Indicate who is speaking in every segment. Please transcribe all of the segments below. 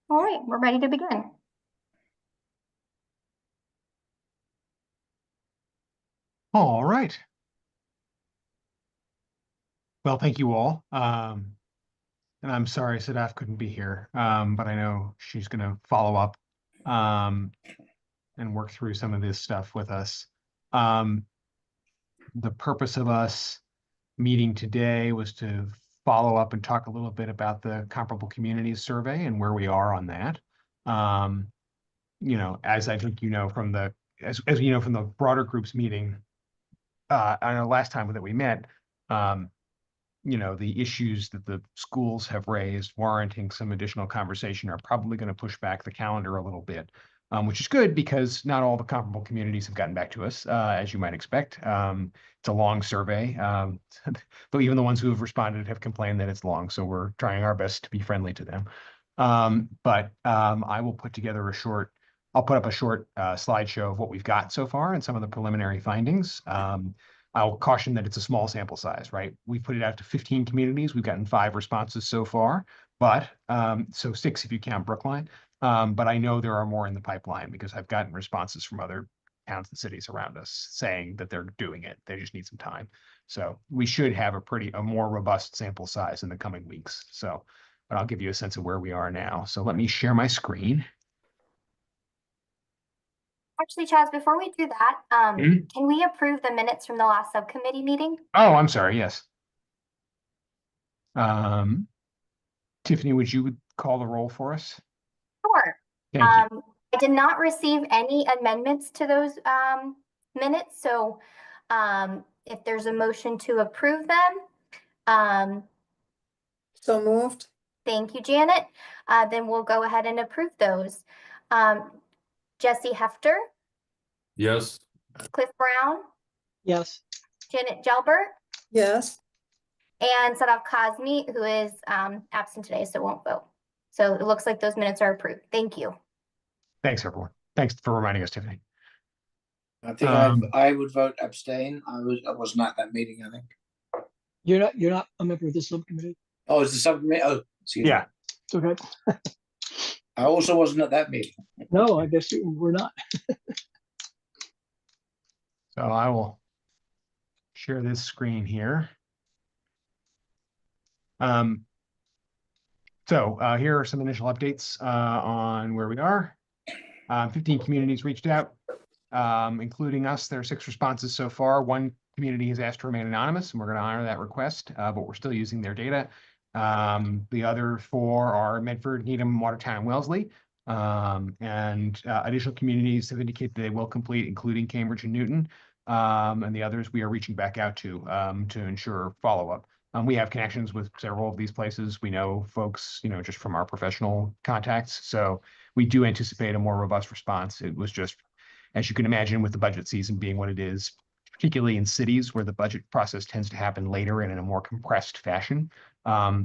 Speaker 1: All right, we're ready to begin.
Speaker 2: All right. Well, thank you all. And I'm sorry Sadaf couldn't be here, but I know she's going to follow up um, and work through some of this stuff with us. Um, the purpose of us meeting today was to follow up and talk a little bit about the Comparable Communities Survey and where we are on that. Um, as I think you know from as you know from the broader groups meeting, I know last time that we met, um, the issues that the schools have raised warranting some additional conversation are probably going to push back the calendar a little bit, which is good because not all the comparable communities have gotten back to us, as you might expect. It's a long survey, though even the ones who have responded have complained that it's long, so we're trying our best to be friendly to them. But I will I'll put up a short slideshow of what we've got so far and some of the preliminary findings. I'll caution that it's a small sample size, right? We put it out to 15 communities. We've gotten 5 responses so far, but so 6 if you count Brookline. But I know there are more in the pipeline because I've gotten responses from other towns and cities around us saying that they're doing it. They just need some time. So we should have a more robust sample size in the coming weeks. So, but I'll give you a sense of where we are now. So let me share my screen.
Speaker 1: Actually, Chaz, before we do that,
Speaker 2: Mhm.
Speaker 1: can we approve the minutes from the last subcommittee meeting?
Speaker 2: Oh, I'm sorry. Yes. Um, Tiffany, would you call the roll for us?
Speaker 1: Sure.
Speaker 2: Thank you.
Speaker 1: I did not receive any amendments to those minutes, so if there's a motion to approve them, um,
Speaker 3: So moved.
Speaker 1: thank you, Janet. Then we'll go ahead and approve those. Jesse Hefter,
Speaker 4: Yes.
Speaker 1: Cliff Brown,
Speaker 3: Yes.
Speaker 1: Janet Gelbert,
Speaker 3: Yes.
Speaker 1: and Sadaf Kazmi, who is absent today, so won't vote. So it looks like those minutes are approved. Thank you.
Speaker 2: Thanks, everyone. Thanks for reminding us, Tiffany.
Speaker 5: I think I would vote abstain. I wasn't at that meeting, I think.
Speaker 3: You're not a member of the subcommittee?
Speaker 5: Oh, it's the subcommittee. Oh, excuse
Speaker 2: Yeah.
Speaker 5: me.
Speaker 3: It's okay.
Speaker 5: I also wasn't at that meeting.
Speaker 3: No, I guess we're not.
Speaker 2: So I will share this screen here. Here are some initial updates on where we are. 15 communities reached out, including us. There are 6 responses so far. 1 community has asked to remain anonymous, and we're going to honor that request, but we're still using their data. The other 4 are Medford, Needham, Watertown, and Wellesley. Additional communities have indicated they will complete, including Cambridge and Newton. And the others we are reaching back out to ensure follow-up. We have connections with several of these places. We know folks, just from our professional contacts. So we do anticipate a more robust response. It was just, as you can imagine, with the budget season being what it is, particularly in cities where the budget process tends to happen later and in a more compressed fashion,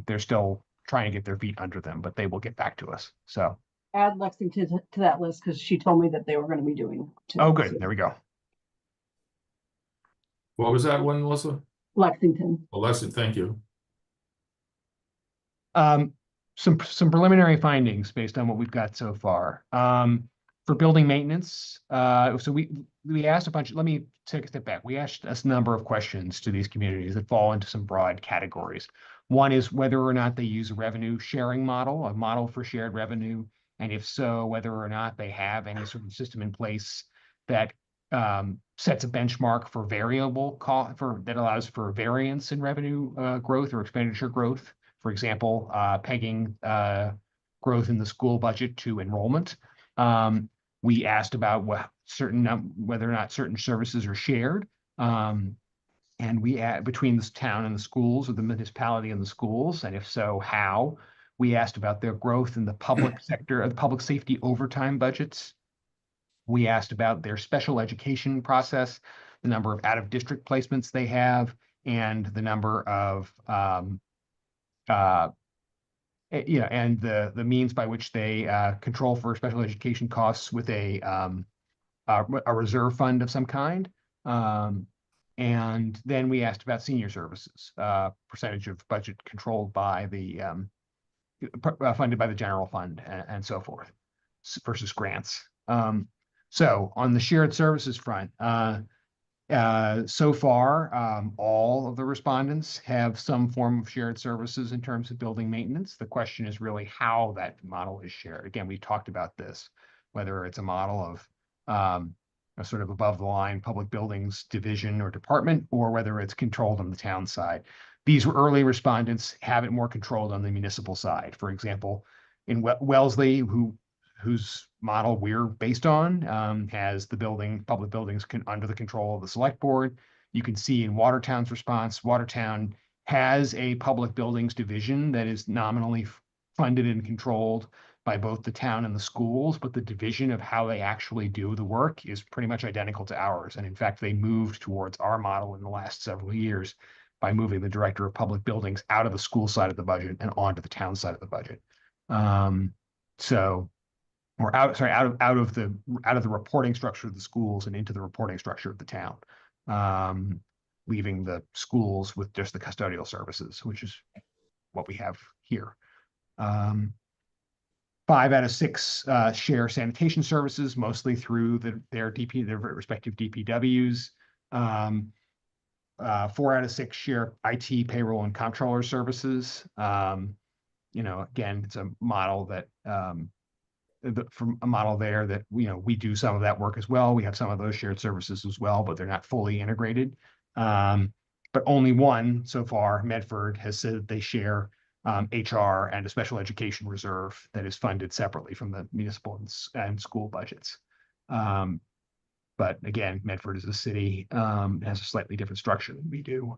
Speaker 2: they're still trying to get their feet under them, but they will get back to us. So
Speaker 6: add Lexington to that list because she told me that they were going to be doing too.
Speaker 2: Oh, good. There we go.
Speaker 4: What was that one, Melissa?
Speaker 6: Lexington.
Speaker 4: Oh, Leslie, thank you.
Speaker 2: Some preliminary findings based on what we've got so far. For building maintenance, so we asked a bunch. Let me take a step back. We asked a number of questions to these communities that fall into some broad categories. One is whether or not they use a revenue sharing model, a model for shared revenue, and if so, whether or not they have any sort of system in place that sets a benchmark for variable cost that allows for variance in revenue growth or expenditure growth. For example, pegging growth in the school budget to enrollment. We asked about whether or not certain services are shared, and between this town and the schools, or the municipality and the schools, and if so, how. We asked about their growth in the public sector, the public safety overtime budgets. We asked about their special education process, the number of out-of-district placements they have, and the number of and the means by which they control for special education costs with a reserve fund of some kind. And then we asked about senior services, percentage of budget controlled by the funded by the general fund and so forth versus grants. So on the shared services front, so far, all of the respondents have some form of shared services in terms of building maintenance. The question is really how that model is shared. Again, we talked about this, whether it's a model of a sort of above the line public buildings division or department, or whether it's controlled on the town side. These early respondents have it more controlled on the municipal side. For example, in Wellesley, whose model we're based on, has the public buildings under the control of the select board. You can see in Watertown's response, Watertown has a public buildings division that is nominally funded and controlled by both the town and the schools, but the division of how they actually do the work is pretty much identical to ours. And in fact, they moved towards our model in the last several years by moving the director of public buildings out of the school side of the budget and onto the town side of the budget. Or out of the reporting structure of the schools and into the reporting structure of the town, leaving the schools with just the custodial services, which is what we have here. 5 out of 6 share sanitation services, mostly through their respective DPWs. 4 out of 6 share IT, payroll, and comptroller services. Again, it's a model that from a model there that we do some of that work as well. We have some of those shared services as well, but they're not fully integrated. But only one so far, Medford, has said that they share HR and a special education reserve that is funded separately from the municipal and school budgets. But again, Medford is a city, has a slightly different structure than we do.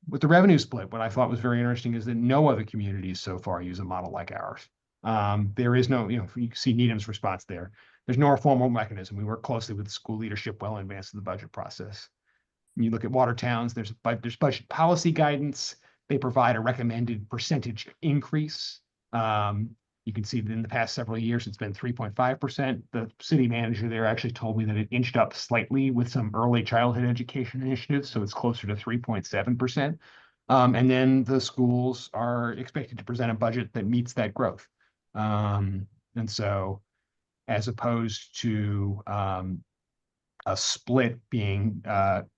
Speaker 2: With the revenue split, what I thought was very interesting is that no other communities so far use a model like ours. There is no, you can see Needham's response there. There's no formal mechanism. We work closely with the school leadership well in advance of the budget process. When you look at Watertown's, there's budget policy guidance. They provide a recommended percentage increase. You can see that in the past several years, it's been 3.5%. The city manager there actually told me that it inched up slightly with some early childhood education initiatives, so it's closer to 3.7%. And then the schools are expected to present a budget that meets that growth. And so as opposed to a split being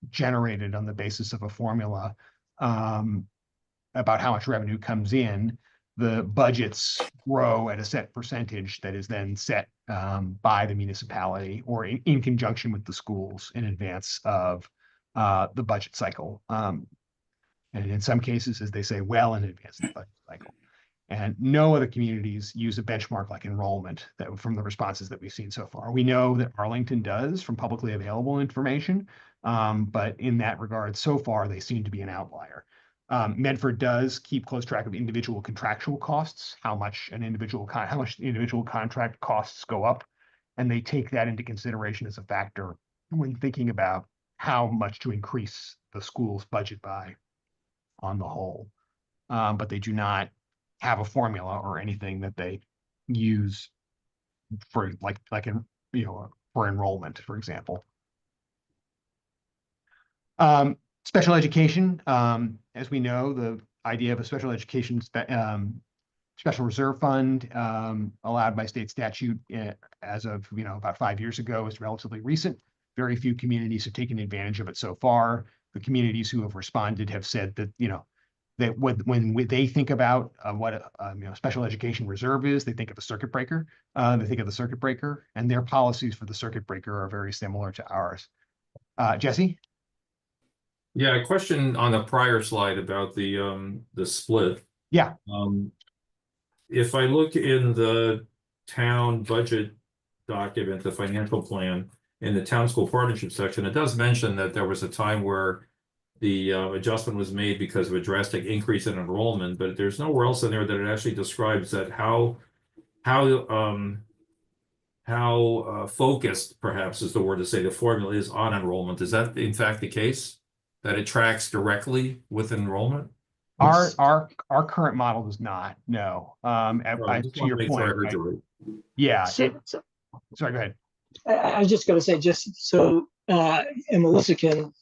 Speaker 2: generated on the basis of a formula about how much revenue comes in, the budgets grow at a set percentage that is then set by the municipality or in conjunction with the schools in advance of the budget cycle. And in some cases, as they say, well in advance of the budget cycle. And no other communities use a benchmark like enrollment from the responses that we've seen so far. We know that Arlington does from publicly available information, but in that regard, so far, they seem to be an outlier. Medford does keep close track of individual contractual costs, how much individual contract costs go up, and they take that into consideration as a factor when thinking about how much to increase the school's budget by on the whole. But they do not have a formula or anything that they use for for enrollment, for example. Special education, as we know, the idea of a special education special reserve fund allowed by state statute as of about 5 years ago is relatively recent. Very few communities have taken advantage of it so far. The communities who have responded have said that that when they think about what a special education reserve is, they think of a circuit breaker. They think of the circuit breaker, and their policies for the circuit breaker are very similar to ours. Jesse?
Speaker 4: Yeah, a question on the prior slide about the split.
Speaker 2: Yeah.
Speaker 4: If I look in the town budget document, the financial plan, in the town school partnership section, it does mention that there was a time where the adjustment was made because of a drastic increase in enrollment, but there's nowhere else in there that it actually describes that how focused, perhaps is the word to say, the formula is on enrollment. Is that in fact the case, that it tracks directly with enrollment?
Speaker 2: Our current model does not. No. To your point. Yeah.
Speaker 3: So,
Speaker 2: Sorry, go ahead.
Speaker 3: I was just going to say, just so and Melissa can,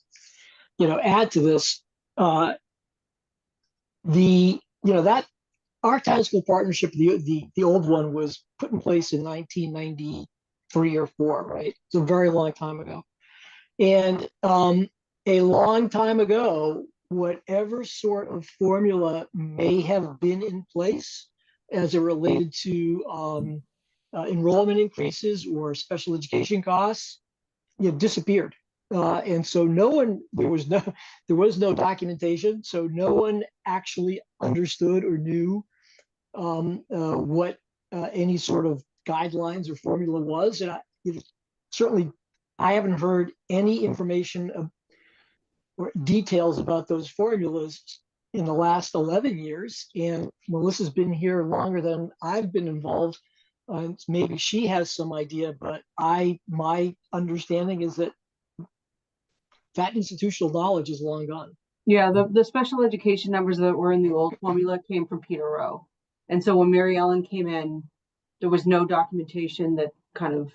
Speaker 3: add to this. that our town school partnership, the old one was put in place in 1993 or four, right? It's a very long time ago. And a long time ago, whatever sort of formula may have been in place as it related to enrollment increases or special education costs, disappeared. And so there was no documentation. So no one actually understood or knew what any sort of guidelines or formula was. And certainly I haven't heard any information or details about those formulas in the last 11 years. And Melissa's been here longer than I've been involved. Maybe she has some idea, but my understanding is that institutional knowledge is long gone.
Speaker 6: Yeah, the special education numbers that were in the old formula came from Peter Rowe. And so when Mary Ellen came in, there was no documentation that kind of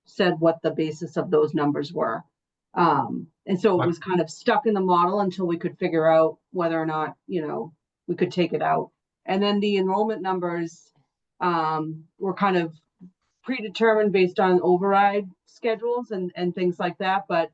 Speaker 6: said what the basis of those numbers were. And so it was kind of stuck in the model until we could figure out whether or not, we could take it out. And then the enrollment numbers were kind of predetermined based on override schedules and things like that, but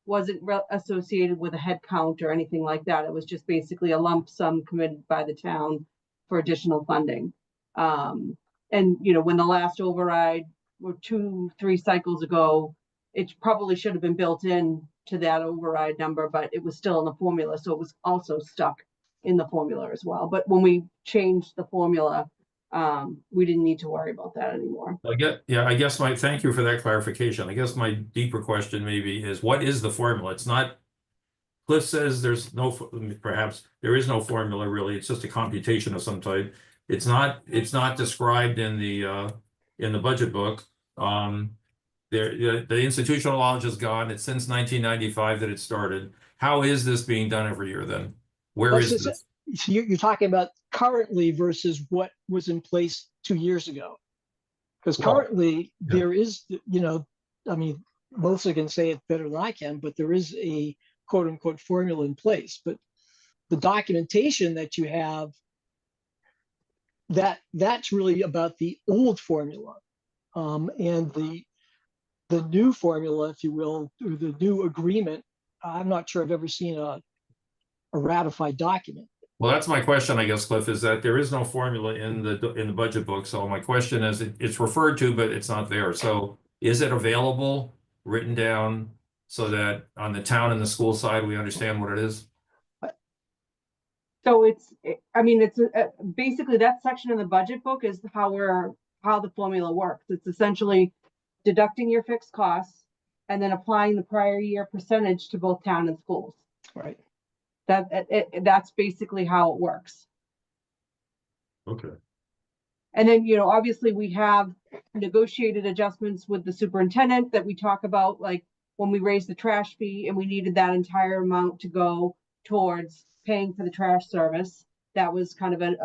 Speaker 6: wasn't associated with a head count or anything like that. It was just basically a lump sum committed by the town for additional funding. And, when the last override were 2-3 cycles ago, it probably should have been built in to that override number, but it was still in the formula. So it was also stuck in the formula as well. But when we changed the formula, we didn't need to worry about that anymore.
Speaker 4: Thank you for that clarification. I guess my deeper question maybe is, what is the formula? It's not, Cliff says perhaps there is no formula really. It's just a computation of some type. It's not described in the budget book. The institutional knowledge is gone. It's since 1995 that it started. How is this being done every year then? Where is this?
Speaker 3: So you're talking about currently versus what was in place 2 years ago. Because currently there is, Melissa can say it better than I can, but there is a quote unquote formula in place. But the documentation that you have, that's really about the old formula. And the new formula, if you will, or the new agreement, I'm not sure I've ever seen a ratified document.
Speaker 4: Well, that's my question, I guess, Cliff, is that there is no formula in the budget book. So my question is, it's referred to, but it's not there. So is it available, written down, so that on the town and the school side, we understand what it is?
Speaker 6: So it's basically that section in the budget book is how the formula works. It's essentially deducting your fixed costs and then applying the prior year percentage to both town and schools.
Speaker 3: Right.
Speaker 6: That's basically how it works.
Speaker 4: Okay.
Speaker 6: And then, obviously we have negotiated adjustments with the superintendent that we talk about, like when we raised the trash fee and we needed that entire amount to go towards paying for the trash service. That was kind of an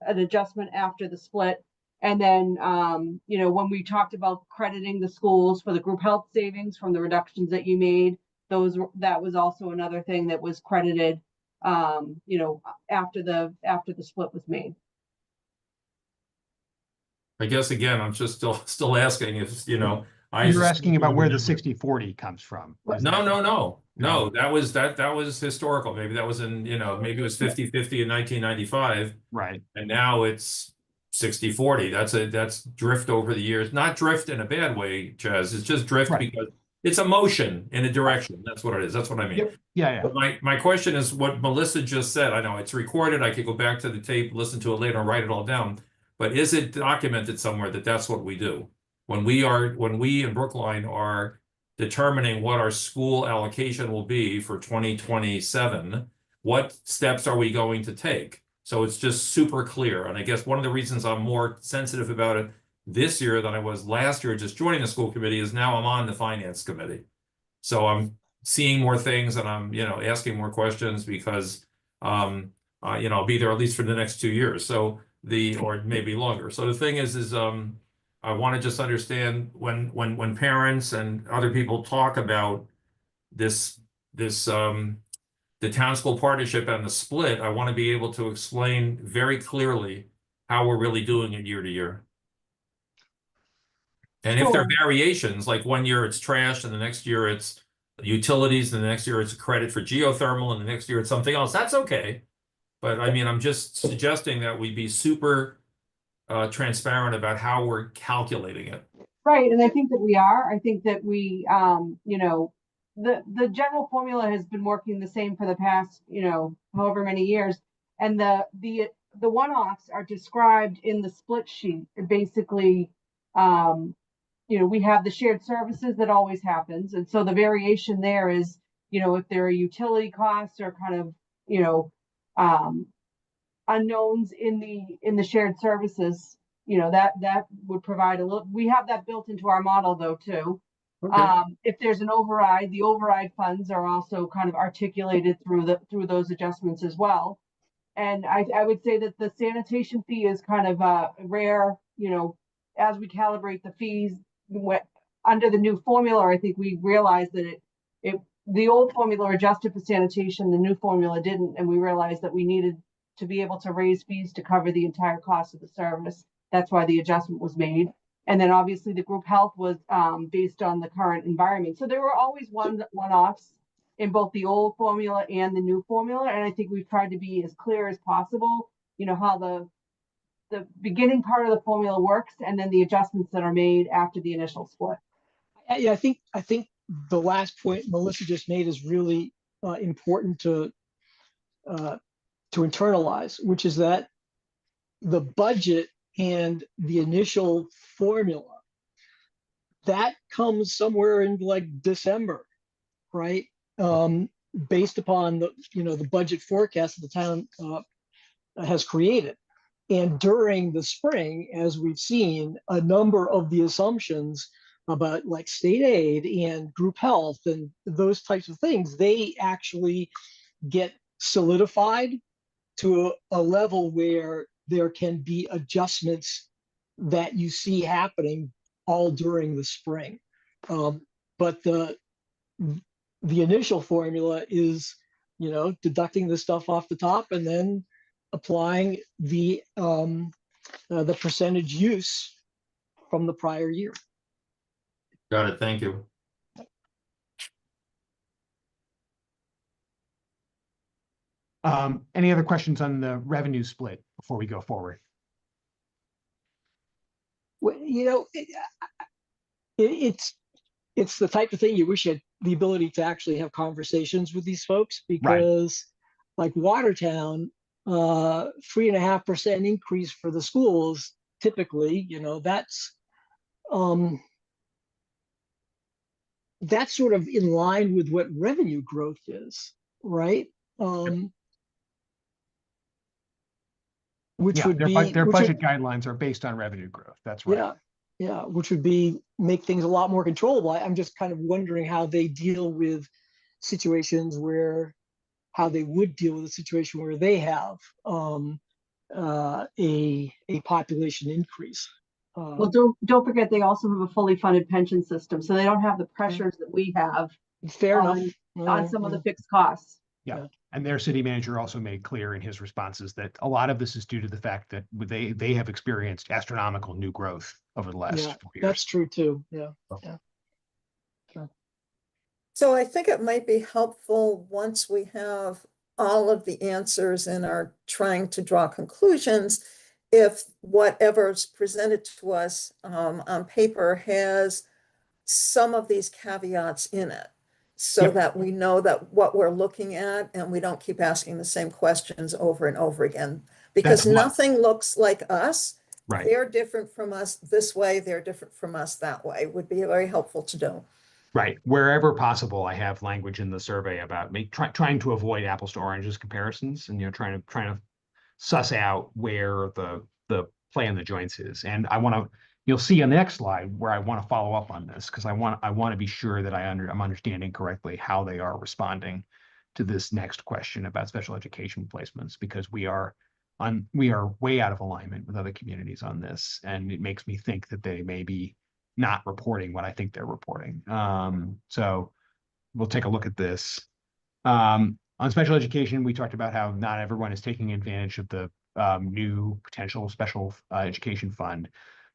Speaker 6: adjustment after the split. And then, when we talked about crediting the schools for the group health savings from the reductions that you made, that was also another thing that was credited, after the split was made.
Speaker 2: I
Speaker 4: guess again, I'm just still asking if,
Speaker 2: you're asking about where the 60/40 comes from. No. That was historical. Maybe that was in, maybe it was 50/50 in 1995. Right.
Speaker 4: And now it's 60/40. That's drift over the years. Not drift in a bad way, Chaz. It's just drift because it's a motion in a direction. That's what it is. That's what I mean.
Speaker 2: Yep. Yeah.
Speaker 4: But my question is what Melissa just said. I know it's recorded. I could go back to the tape, listen to it later, and write it all down. But is it documented somewhere that that's what we do? When we in Brookline are determining what our school allocation will be for 2027, what steps are we going to take? So it's just super clear. And I guess one of the reasons I'm more sensitive about it this year than I was last year, just joining the school committee, is now I'm on the finance committee. So I'm seeing more things and I'm, asking more questions because, I'll be there at least for the next 2 years. So or maybe longer. So the thing is I want to just understand when parents and other people talk about this the town school partnership and the split, I want to be able to explain very clearly how we're really doing it year to year. And if there are
Speaker 6: Sure.
Speaker 4: variations, like one year it's trash and the next year it's utilities and the next year it's a credit for geothermal and the next year it's something else, that's okay. But I mean, I'm just suggesting that we be super transparent about how we're calculating it.
Speaker 6: Right, and I think that we are. I think that we, you know, the general formula has been working the same for the past, you know, however many years. And the one-offs are described in the split sheet. Basically, you know, we have the shared services that always happens. And so the variation there is, you know, if there are utility costs or kind of, you know, unknowns in the shared services, you know, that would provide a little, we have that built into our model though, too.
Speaker 3: Okay.
Speaker 6: If there's an override, the override funds are also kind of articulated through those adjustments as well. And I would say that the sanitation fee is kind of a rare, you know, as we calibrate the fees under the new formula, I think we realized that the old formula adjusted for sanitation, the new formula didn't, and we realized that we needed to be able to raise fees to cover the entire cost of the service. That's why the adjustment was made. And then obviously the group health was based on the current environment. So there were always one-offs in both the old formula and the new formula. And I think we've tried to be as clear as possible, you know, how the beginning part of the formula works and then the adjustments that are made after the initial split.
Speaker 3: Yeah, I think the last point Melissa just made is really important to internalize, which is that the budget and the initial formula that comes somewhere in like December, right? Based upon the, you know, the budget forecast the town has created. And during the spring, as we've seen, a number of the assumptions about like state aid and group health and those types of things, they actually get solidified to a level where there can be adjustments that you see happening all during the spring. But the initial formula is, you know, deducting the stuff off the top and then applying the percentage use from the prior year.
Speaker 4: Got it. Thank you.
Speaker 2: Any other questions on the revenue split before we go forward?
Speaker 3: Well, you know, it's the type of thing you wish you had the ability to actually have conversations with these folks, because like Watertown, 3.5% increase for the schools, typically, you know, that's sort of in line with what revenue growth is, right? Which would be
Speaker 2: their budget guidelines are based on revenue growth. That's right.
Speaker 3: Yeah, which would be make things a lot more controllable. I'm just kind of wondering how they deal with situations where, how they would deal with a situation where they have a population increase.
Speaker 6: Well, don't forget they also have a fully funded pension system, so they don't have the pressures that we have.
Speaker 3: Fair enough.
Speaker 6: On some of the fixed costs.
Speaker 2: Yeah. And their city manager also made clear in his responses that a lot of this is due to the fact that they have experienced astronomical new growth over the last 4 years.
Speaker 3: That's true too. Yeah.
Speaker 7: So I think it might be helpful once we have all of the answers and are trying to draw conclusions, if whatever's presented to us on paper has some of these caveats in it, so that we know that what we're looking at and we don't keep asking the same questions over and over again, because nothing looks like us.
Speaker 2: Right.
Speaker 7: They're different from us this way, they're different from us that way. Would be very helpful to do.
Speaker 2: Right. Wherever possible, I have language in the survey about trying to avoid apples to oranges comparisons, and, you know, trying to suss out where the play in the joints is. And you'll see on the next slide where I want to follow up on this, because I want to be sure that I'm understanding correctly how they are responding to this next question about special education placements, because we are way out of alignment with other communities on this, and it makes me think that they may be not reporting what I think they're reporting. So we'll take a look at this. On On special education, we talked about how not everyone is taking advantage of the new potential special education fund.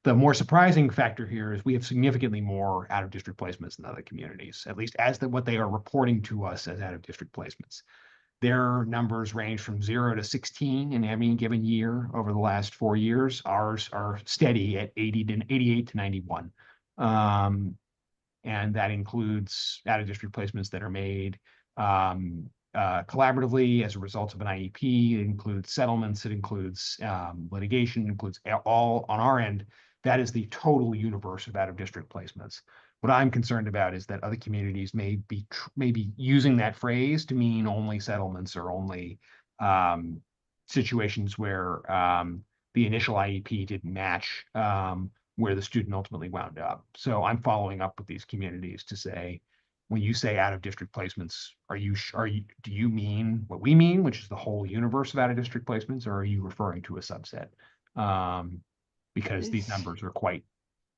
Speaker 2: The more surprising factor here is we have significantly more out-of-district placements than other communities, at least as what they are reporting to us as out-of-district placements. Their numbers range from 0 to 16 in any given year over the last 4 years. Ours are steady at 88 to 91. And that includes out-of-district placements that are made collaboratively as a result of an IEP. It includes settlements. It includes litigation. It includes all on our end. That is the total universe of out-of-district placements. What I'm concerned about is that other communities may be using that phrase to mean only settlements or only situations where the initial IEP didn't match where the student ultimately wound up. So I'm following up with these communities to say, when you say out-of-district placements, do you mean what we mean, which is the whole universe of out-of-district placements, or are you referring to a subset? Because these numbers are quite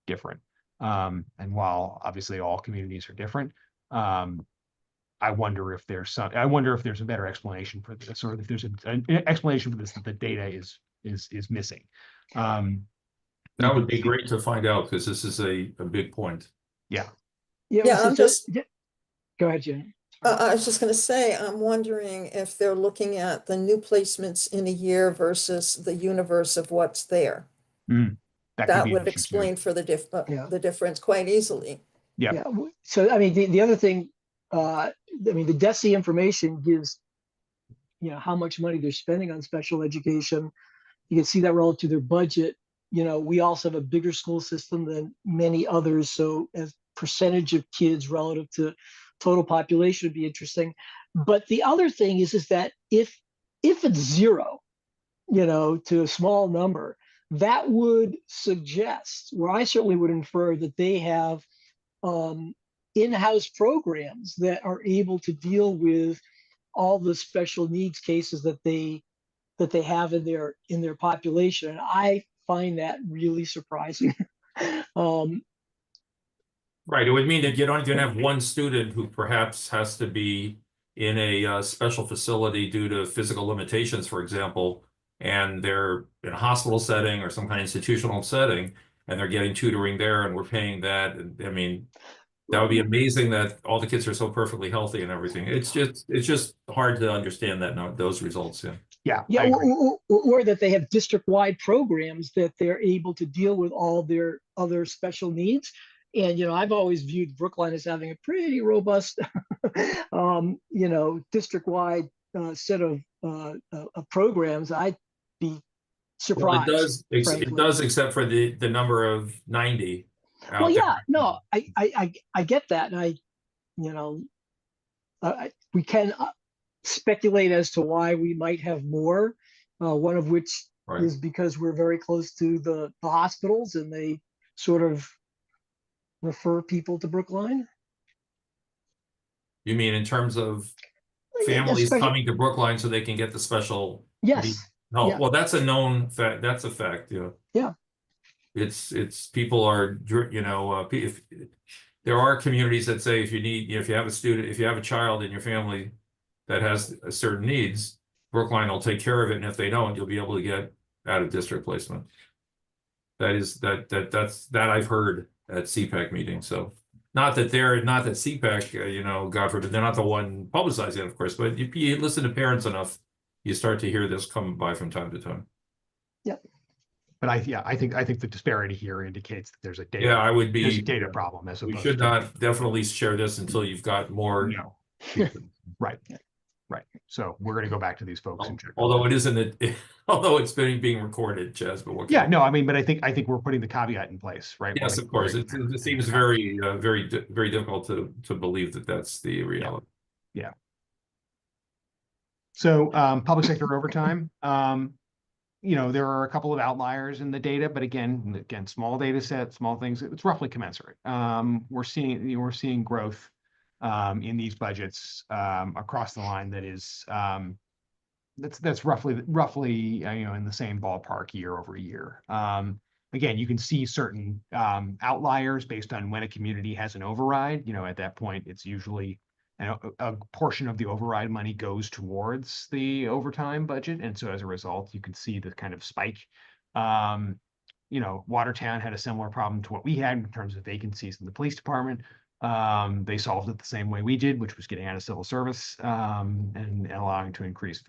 Speaker 2: different. And while obviously all communities are different, I wonder if there's a better explanation for this, or if there's an explanation for this that the data is missing.
Speaker 4: That would be great to find out, because this is a big point.
Speaker 2: Yeah.
Speaker 7: Yeah, I'm just,
Speaker 3: Go ahead, Jen.
Speaker 7: I was just gonna say, I'm wondering if they're looking at the new placements in a year versus the universe of what's there. That would explain for the difference quite easily.
Speaker 2: Yeah.
Speaker 3: So, I mean, the other thing, I mean, the DESE information gives, how much money they're spending on special education. You can see that relative to their budget. We also have a bigger school system than many others. So as percentage of kids relative to total population would be interesting. But the other thing is that if it's 0, to a small number, that would suggest, or I certainly would infer, that they have in-house programs that are able to deal with all the special needs cases that they have in their population. And I find that really surprising.
Speaker 4: Right, it would mean that you don't have one student who perhaps has to be in a special facility due to physical limitations, for example, and they're in a hospital setting or some kind of institutional setting, and they're getting tutoring there, and we're paying that. I mean, that would be amazing that all the kids are so perfectly healthy and everything. It's just hard to understand those results.
Speaker 3: Yeah, or that they have district-wide programs that they're able to deal with all their other special needs. And, I've always viewed Brookline as having a pretty robust, district-wide set of programs. I'd be surprised.
Speaker 4: Well, it does, except for the number of 90.
Speaker 3: Well, yeah, no, I get that. And we can speculate as to why we might have more, one of which is because we're very close to the hospitals and they sort of refer people to Brookline.
Speaker 4: You mean in terms of families coming to Brookline so they can get the special help?
Speaker 3: Yeah.
Speaker 4: Well, that's a known fact. That's a fact.
Speaker 3: Yeah.
Speaker 4: It's people are, if there are communities that say if you have a child in your family that has certain needs, Brookline will take care of it, and if they don't, you'll be able to get out-of-district placement. That's I've heard at CPAC meetings. So not that CPAC, God forbid, they're not the one publicizing it, of course, but if you listen to parents enough, you start to hear this come by from time to time.
Speaker 3: Yep.
Speaker 2: But I think the disparity here indicates that there's a data.
Speaker 4: Yeah,
Speaker 2: there's a data problem.
Speaker 4: We should not definitely share this until you've got more.
Speaker 2: Right. So we're going to go back to these folks and check.
Speaker 4: Although it isn't although it's being recorded, Chaz. But
Speaker 2: but I think we're putting the caveat in place, right?
Speaker 4: Yes, of course. It seems very difficult to believe that that's the reality.
Speaker 2: Yeah. So public sector overtime. There are a couple of outliers in the data, but again, small data set, small things. It's roughly commensurate. We're seeing growth in these budgets across the line that is that's roughly in the same ballpark year over year. Again, you can see certain outliers based on when a community has an override. At that point, it's usually and a portion of the override money goes towards the overtime budget. And so as a result, you can see the kind of spike. Watertown had a similar problem to what we had in terms of vacancies in the police department. They solved it the same way we did, which was getting out of civil service and allowing for an increase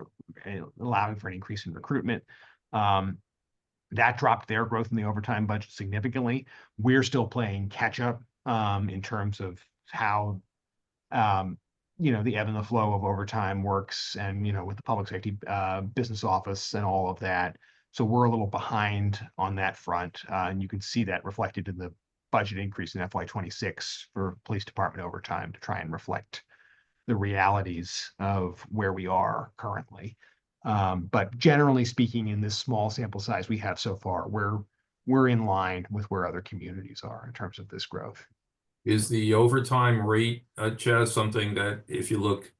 Speaker 2: in recruitment. That dropped their growth in the overtime budget significantly. We're still playing catch up in terms of how the ebb and the flow of overtime works, and with the public safety business office and all of that. So we're a little behind on that front, and you can see that reflected in the budget increase in FY26 for police department overtime to try and reflect the realities of where we are currently. But generally speaking, in this small sample size we have so far, we're in line with where other communities are in terms of this growth.
Speaker 4: Is the overtime rate, Chaz, something that if you look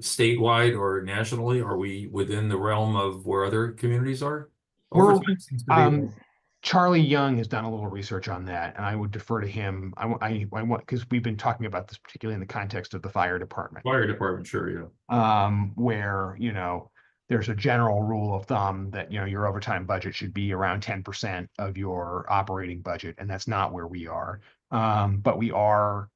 Speaker 4: statewide or nationally, are we within the realm of where other communities are? Overtime seems to be.
Speaker 2: Charlie Young has done a little research on that, and I would defer to him. I want, because we've been talking about this particularly in the context of the fire department.
Speaker 4: Fire department, sure, yeah.
Speaker 2: Where there's a general rule of thumb that your overtime budget should be around 10% of your operating budget, and that's not where we are. But we are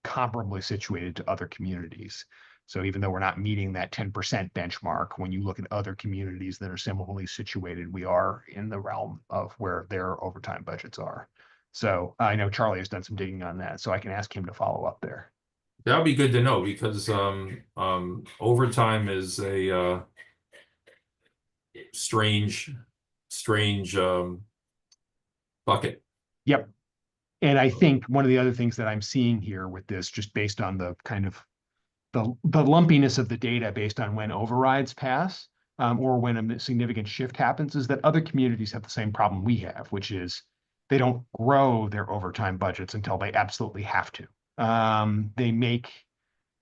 Speaker 2: comparably situated to other communities. So even though we're not meeting that 10% benchmark, when you look at other communities that are similarly situated, we are in the realm of where their overtime budgets are. So I know Charlie has done some digging on that, so I can ask him to follow up there.
Speaker 4: That would be good to know, because overtime is a strange bucket.
Speaker 2: Yep. And I think one of the other things that I'm seeing here with this, just based on the kind of the lumpiness of the data based on when overrides pass, or when a significant shift happens, is that other communities have the same problem we have, which is they don't grow their overtime budgets until they absolutely have to. They make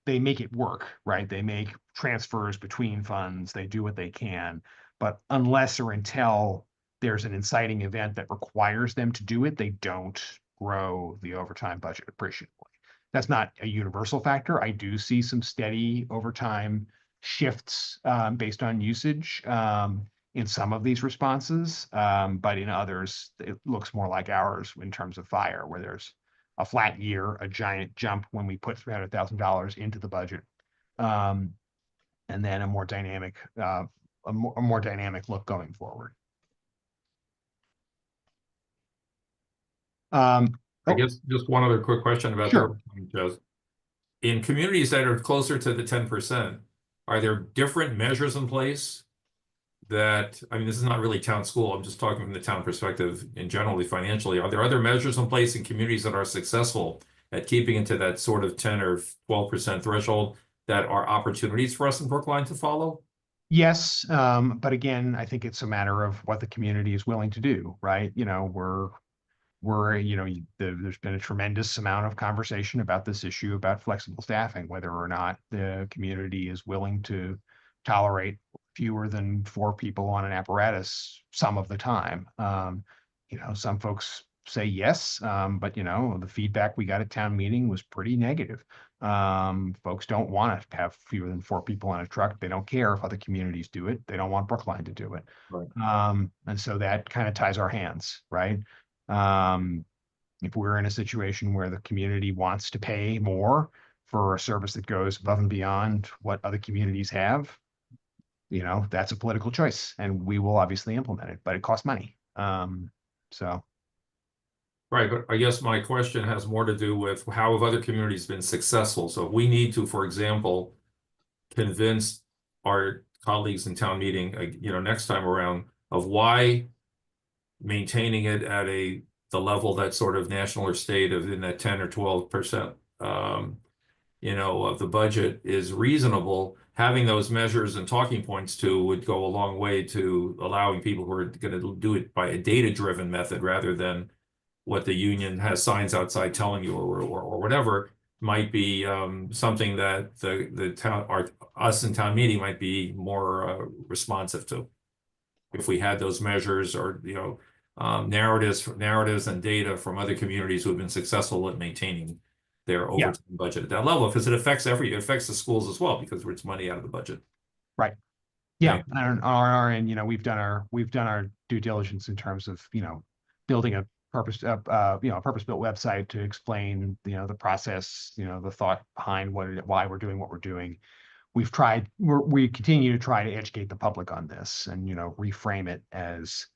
Speaker 2: it work, right? They make transfers between funds, they do what they can, but unless or until there's an inciting event that requires them to do it, they don't grow the overtime budget appreciably. That's not a universal factor. I do see some steady overtime shifts based on usage in some of these responses, but in others, it looks more like ours in terms of fire, where there's a flat year, a giant jump when we put $300,000 into the budget, and then a more dynamic look going forward.
Speaker 4: I guess just one other quick question about
Speaker 2: Sure.
Speaker 4: the in communities that are closer to the 10%, are there different measures in place that, I mean, this is not really town school, I'm just talking from the town perspective and generally financially. Are there other measures in place in communities that are successful at keeping into that sort of 10 or 12% threshold that are opportunities for us in Brookline to follow?
Speaker 2: Yes, but again, I think it's a matter of what the community is willing to do, right? There's been a tremendous amount of conversation about this issue about flexible staffing, whether or not the community is willing to tolerate fewer than 4 people on an apparatus some of the time. Some folks say yes, but the feedback we got at town meeting was pretty negative. Folks don't want to have fewer than 4 people on a truck. They don't care if other communities do it. They don't want Brookline to do it.
Speaker 4: Right.
Speaker 2: And so that kind of ties our hands, right? If we're in a situation where the community wants to pay more for a service that goes above and beyond what other communities have, that's a political choice, and we will obviously implement it, but it costs money.
Speaker 4: Right, but I guess my question has more to do with how have other communities been successful? So if we need to, for example, convince our colleagues in town meeting, next time around, of why maintaining it at the level that's sort of national or state of in that 10 or 12%, of the budget is reasonable. Having those measures and talking points would go a long way to allowing people who are going to do it by a data-driven method rather than what the union has signs outside telling you or whatever might be something that the town or us in town meeting might be more responsive to if we had those measures or narratives and data from other communities who have been successful at maintaining their overtime budget at that level, because it affects it affects the schools as well, because it's money out of the budget.
Speaker 2: Right. Yeah.
Speaker 4: Okay.
Speaker 2: And on our end, we've done our due diligence in terms of, building a purpose-built website to explain, the process, the thought behind why we're doing what we're doing. We continue to try to educate the public on this and, reframe it as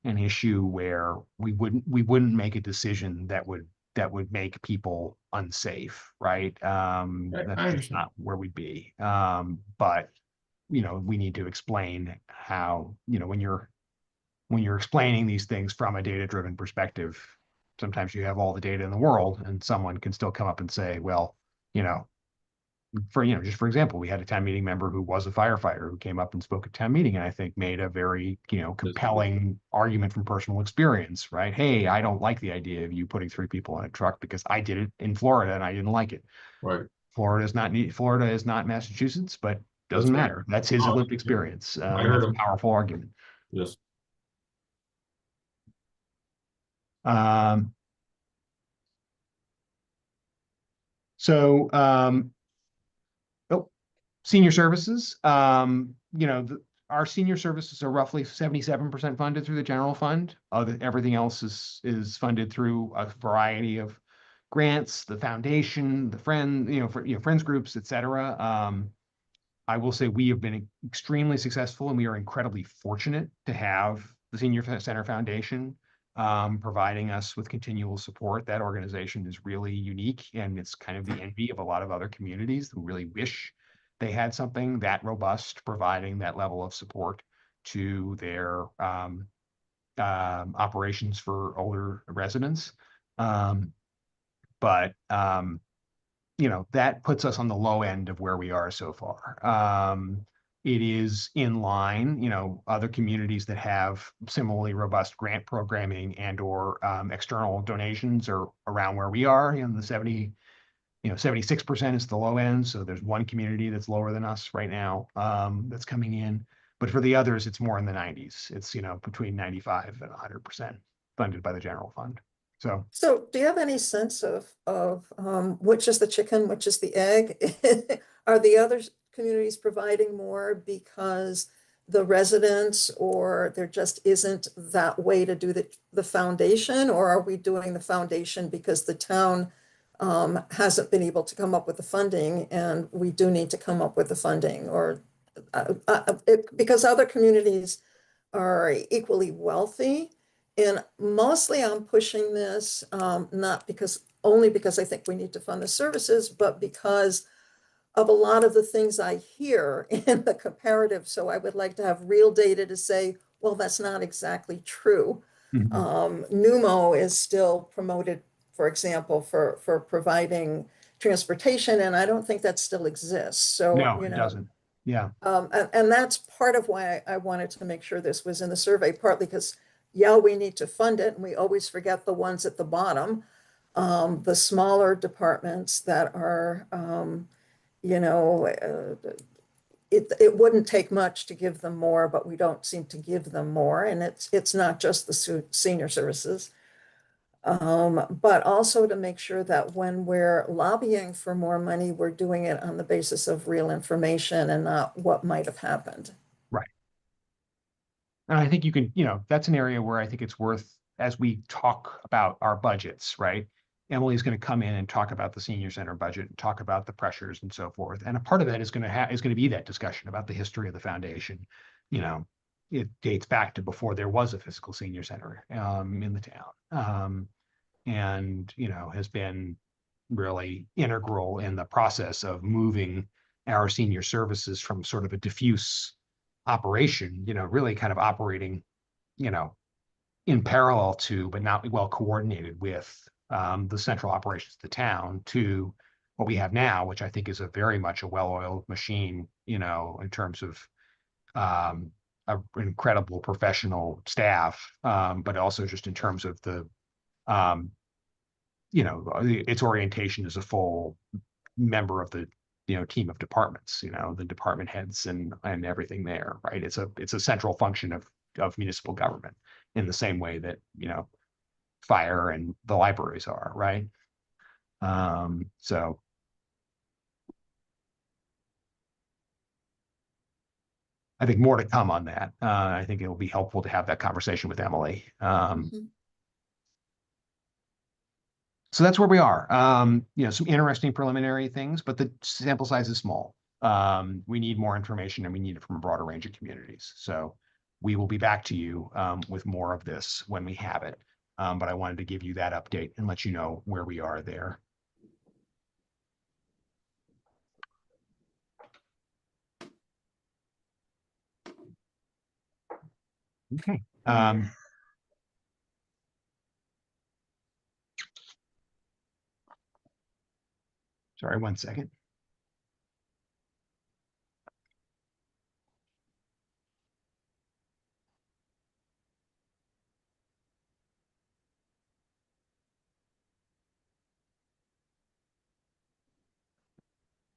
Speaker 2: an issue where we wouldn't make a decision that would make people unsafe, right?
Speaker 4: I
Speaker 2: That's just
Speaker 4: understand.
Speaker 2: not where we'd be. But we need to explain how, when you're explaining these things from a data-driven perspective, sometimes you have all the data in the world and someone can still come up and say, well, just for example, we had a town meeting member who was a firefighter who came up and spoke at town meeting and I think made a very, compelling argument from personal experience, right? Hey, I don't like the idea of you putting 3 people in a truck because I did it in Florida and I didn't like it.
Speaker 4: Right.
Speaker 2: Florida is not Massachusetts, but
Speaker 4: That's
Speaker 2: doesn't
Speaker 4: right.
Speaker 2: matter. That's his
Speaker 4: Oh,
Speaker 2: lived experience.
Speaker 4: I heard
Speaker 2: That's a
Speaker 4: him.
Speaker 2: powerful argument.
Speaker 4: Yes.
Speaker 2: Um, so, senior services, our senior services are roughly 77% funded through the general fund. Everything else is funded through a variety of grants, the foundation, the friends groups, et cetera. I will say we have been extremely successful and we are incredibly fortunate to have the Senior Center Foundation providing us with continual support. That organization is really unique and it's kind of the envy of a lot of other communities who really wish they had something that robust, providing that level of support to their operations for older residents. But that puts us on the low end of where we are so far. It is in line, other communities that have similarly robust grant programming and or external donations are around where we are in the 76% is the low end. So there's one community that's lower than us right now that's coming in. But for the others, it's more in the 90s. It's, between 95 and 100% funded by the general fund.
Speaker 7: So do you have any sense of which is the chicken, which is the egg? Are the other communities providing more because the residents, or there just isn't that way to do the foundation? Or are we doing the foundation because the town hasn't been able to come up with the funding and we do need to come up with the funding? Or because other communities are equally wealthy. And mostly I'm pushing this, not only because I think we need to fund the services, but because of a lot of the things I hear in the comparative. So I would like to have real data to say, well, that's not exactly true. Numo is still promoted, for example, for providing transportation, and I don't think that still exists. So,
Speaker 2: no, it doesn't. Yeah.
Speaker 7: And that's part of why I wanted to make sure this was in the survey, partly because, yeah, we need to fund it, and we always forget the ones at the bottom, the smaller departments that are, it wouldn't take much to give them more, but we don't seem to give them more, and it's not just the senior services. But also to make sure that when we're lobbying for more money, we're doing it on the basis of real information and not what might have happened.
Speaker 2: Right. And I think you can, that's an area where I think it's worth, as we talk about our budgets, right? Emily's going to come in and talk about the senior center budget and talk about the pressures and so forth. And a part of that is going to be that discussion about the history of the foundation. It dates back to before there was a physical senior center in the town. And has been really integral in the process of moving our senior services from sort of a diffuse operation, really kind of operating, in parallel to, but not well coordinated with the central operations of the town, to what we have now, which I think is a very much a well-oiled machine, in terms of an incredible professional staff, but also just in terms of the its orientation as a full member of the team of departments, the department heads and everything there, right? It's a central function of municipal government in the same way that fire and the libraries are, right? So I think more to come on that. I think it'll be helpful to have that conversation with Emily.
Speaker 7: Mhm.
Speaker 2: So that's where we are. Some interesting preliminary things, but the sample size is small. We need more information and we need it from a broader range of communities. So we will be back to you with more of this when we have it. But I wanted to give you that update and let you know where we are there. Okay. Sorry, 1 second.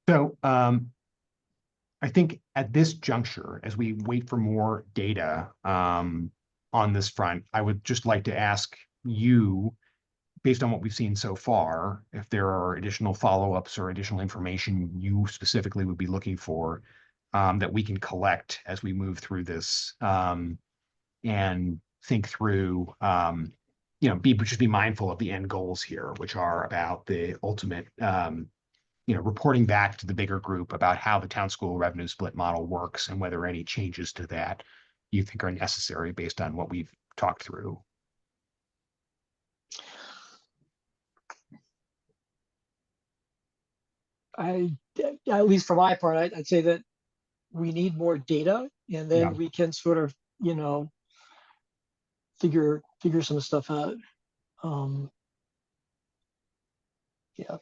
Speaker 2: So I think at this juncture, as we wait for more data on this front, I would just like to ask you, based on what we've seen so far, if there are additional follow-ups or additional information you specifically would be looking for that we can collect as we move through this and think through, just be mindful of the end goals here, which are about the ultimate, reporting back to the bigger group about how the town school revenue split model works and whether any changes to that you think are necessary based on what we've talked through.
Speaker 3: At least for my part, I'd say that we need more data, and then
Speaker 2: Yeah.
Speaker 3: we can sort of, figure some stuff out. Yeah.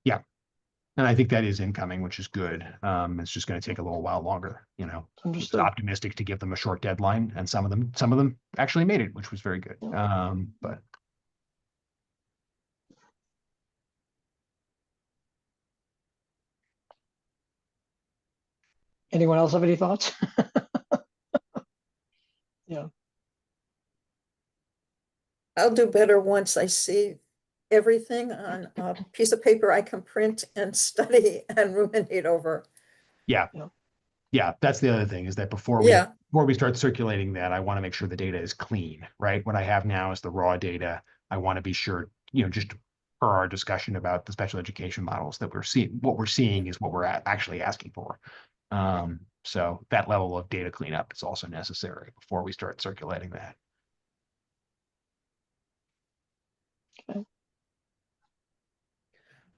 Speaker 2: Yeah. And I think that is incoming, which is good. It's just going to take a little while longer, It's
Speaker 3: Understood.
Speaker 2: optimistic to give them a short deadline, and some of them actually made it, which was very good. But
Speaker 3: Anyone else have any thoughts? Yeah.
Speaker 7: I'll do better once I see everything on a piece of paper I can print and study and ruminate over.
Speaker 2: yeah.
Speaker 3: Yeah.
Speaker 2: Yeah, that's the other thing, is that before
Speaker 7: Yeah.
Speaker 2: we start circulating that, I want to make sure the data is clean, right? What I have now is the raw data. I want to be sure, just per our discussion about the special education models, that what we're seeing is what we're actually asking for. So that level of data cleanup is also necessary before we start circulating that.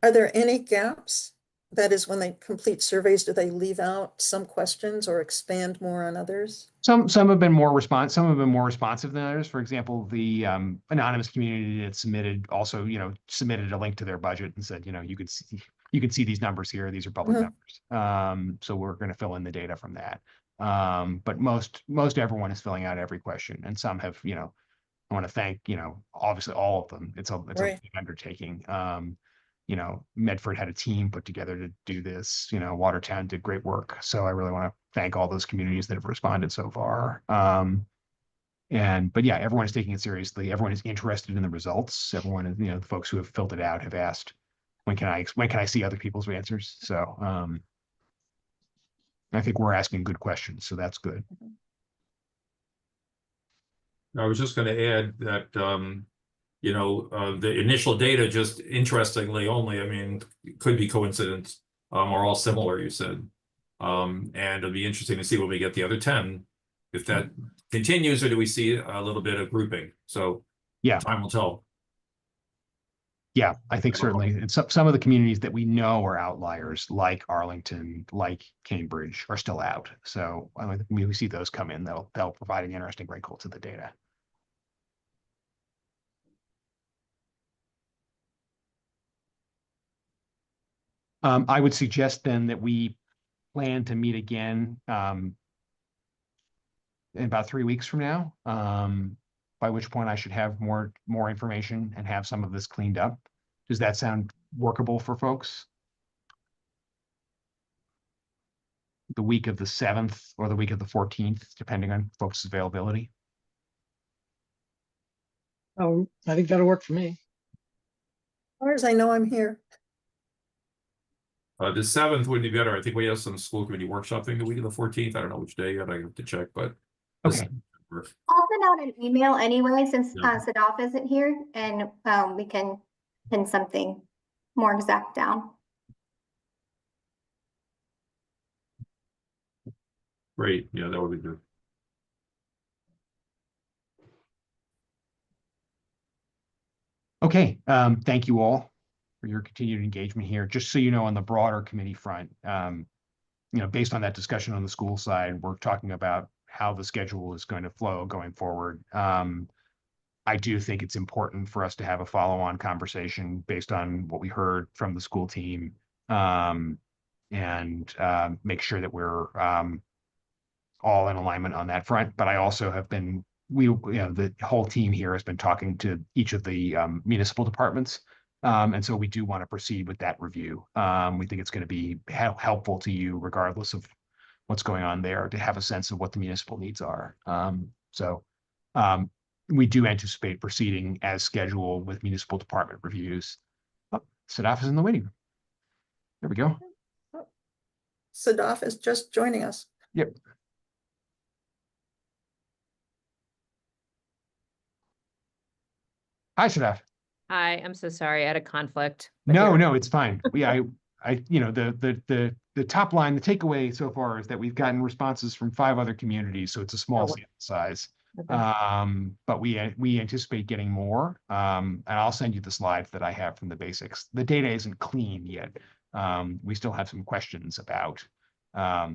Speaker 7: Are there any gaps? That is, when they complete surveys, do they leave out some questions or expand more on others?
Speaker 2: Some have been more responsive than others. For example, the anonymous community that also submitted a link to their budget and said, you can see these numbers here. These are public numbers. So we're going to fill in the data from that. But most everyone is filling out every question, and some have, I want to thank, obviously all of them. It's a
Speaker 7: Right.
Speaker 2: big undertaking. Medford had a team put together to do this. Watertown did great work. So I really want to thank all those communities that have responded so far. But yeah, everyone is taking it seriously. Everyone is interested in the results. Everyone is, the folks who have filled it out have asked, when can I see other people's answers? So I think we're asking good questions, so that's good.
Speaker 4: I was just going to add that, the initial data, just interestingly only, I mean, it could be coincidence, are all similar, you said. And it'll be interesting to see when we get the other 10, if that continues, or do we see a little bit of grouping? So
Speaker 2: Yeah.
Speaker 4: Time will tell.
Speaker 2: Yeah, I think certainly. And some of the communities that we know are outliers, like Arlington, like Cambridge, are still out. So when we see those come in, they'll provide an interesting wrinkle to the data. I would suggest then that we plan to meet again in about 3 weeks from now, by which point I should have more information and have some of this cleaned up. Does that sound workable for folks? The week of the 7th or the week of the 14th, depending on folks' availability.
Speaker 3: I think that'll work for me.
Speaker 7: far as I know, I'm here.
Speaker 4: The 7th would be better. I think we have some school committee workshop thing the week of the 14th. I don't know which day yet. I have to check, but.
Speaker 2: Okay.
Speaker 1: I'll send out an email anyway, since
Speaker 4: Yeah.
Speaker 1: Sadaf isn't here, and we can pin something more exact down.
Speaker 4: Great, yeah, that would be good.
Speaker 2: Okay, thank you all for your continued engagement here. Just so you know, on the broader committee front, based on that discussion on the school side, we're talking about how the schedule is going to flow going forward. I do think it's important for us to have a follow-on conversation based on what we heard from the school team, and make sure that we're all in alignment on that front. But I also have been, the whole team here has been talking to each of the municipal departments. And so we do want to proceed with that review. We think it's going to be helpful to you regardless of what's going on there, to have a sense of what the municipal needs are. We do anticipate proceeding as scheduled with municipal department reviews. Oh, Sadaf is in the waiting room. There we go.
Speaker 7: Sadaf is just joining us.
Speaker 2: Yep. Hi, Sadaf.
Speaker 8: Hi, I'm so sorry. I had a conflict. but
Speaker 2: No,
Speaker 8: here-
Speaker 2: no, it's fine. The top line, the takeaway so far is that we've gotten responses from 5 other communities, so it's a small
Speaker 8: Oh,
Speaker 2: sample size.
Speaker 8: Okay.
Speaker 2: But we anticipate getting more. And I'll send you the slides that I have from the basics. The data isn't clean yet. We still have some questions about, whether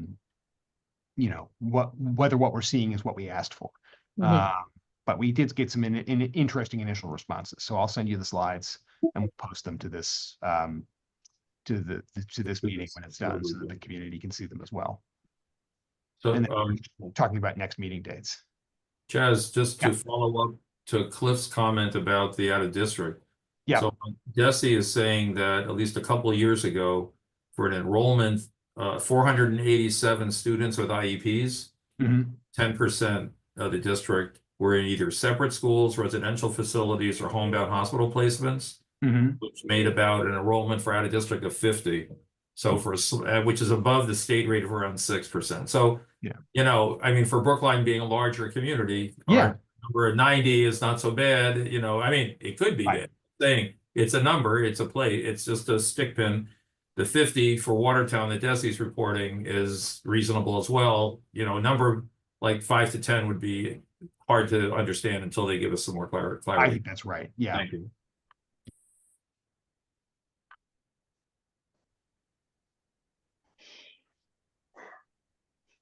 Speaker 2: what we're seeing is what we asked for.
Speaker 8: Mhm.
Speaker 2: But we did get some interesting initial responses. So I'll send you the slides and we'll post them to this to this meeting when it's done, so that the community can see them as well.
Speaker 4: So,
Speaker 2: And then talking about next meeting dates.
Speaker 4: Chaz, just to
Speaker 2: Yeah.
Speaker 4: follow up to Cliff's comment about the out of district.
Speaker 2: Yeah.
Speaker 4: So Desi is saying that at least a couple of years ago, for an enrollment, 487 students with IEPs,
Speaker 2: Mhm.
Speaker 4: 10% of the district were in either separate schools, residential facilities, or homebound hospital placements,
Speaker 2: Mhm.
Speaker 4: which made about an enrollment for out of district of 50. So which is above the state rate of around 6%. So,
Speaker 2: Yeah.
Speaker 4: I mean, for Brookline being a larger community,
Speaker 2: Yeah.
Speaker 4: our number of 90 is not so bad. I mean, it could be
Speaker 2: Right.
Speaker 4: bad. Saying it's a number, it's a plate, it's just a stick pin. The 50 for Watertown that Desi's reporting is reasonable as well. A number like 5 to 10 would be hard to understand until they give us some more
Speaker 2: I
Speaker 4: clarity.
Speaker 2: think that's right. Yeah.
Speaker 4: Thank you.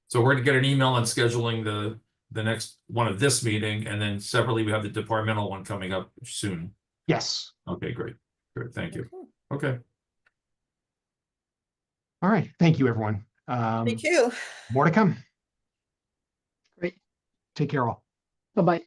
Speaker 4: So we're gonna get an email on scheduling the next one of this meeting, and then separately we have the departmental one coming up soon.
Speaker 2: Yes.
Speaker 4: Okay, great. Great, thank you. Okay.
Speaker 2: All right. Thank you, everyone.
Speaker 7: Thank you.
Speaker 2: More to come.
Speaker 3: Great.
Speaker 2: Take care all.
Speaker 3: Bye-bye.